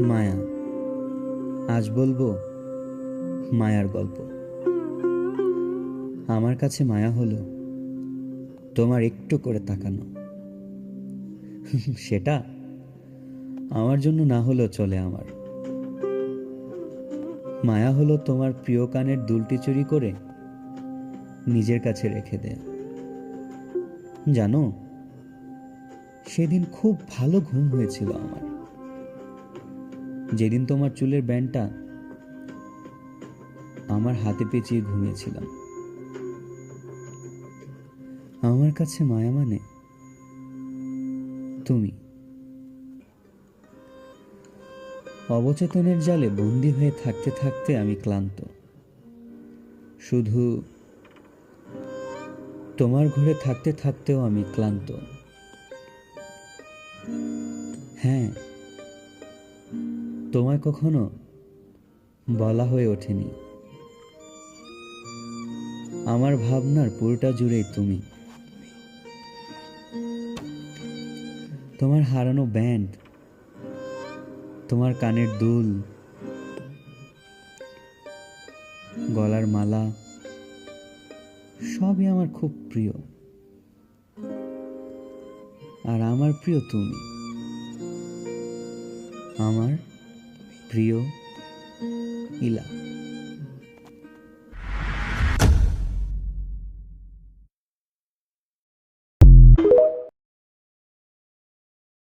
মায়া। আজ বলবো মায়ার গল্প। আমার কাছে মায়া হলো তোমার একটু করে তাকানো। সেটা আমার জন্য না হলেও চলে। আমার মায়া হলো তোমার প্রিয় কানের দুলটি চুরি করে নিজের কাছে রেখে দেয়া। জানো, সেদিন খুব ভালো ঘুম হয়েছিল আমার, যেদিন তোমার চুলের ব্যান্ডটা আমার হাতে পেঁচিয়ে ঘুমিয়েছিলাম। আমার কাছে মায়া মানে তুমি। অবচেতনের জালে বন্দী হয়ে থাকতে থাকতে আমি ক্লান্ত। শুধু তোমার ঘরে থাকতে থাকতেও আমি ক্লান্ত। হ্যাঁ, তোমায় কখনো বলা হয়ে ওঠেনি, আমার ভাবনার পুরোটা জুড়েই তুমি। তোমার হারানো ব্যান্ড, তোমার কানের দুল, গলার মালা, সবই আমার খুব প্রিয়। আর আমার প্রিয় তুমি, আমার প্রিয় ইলা।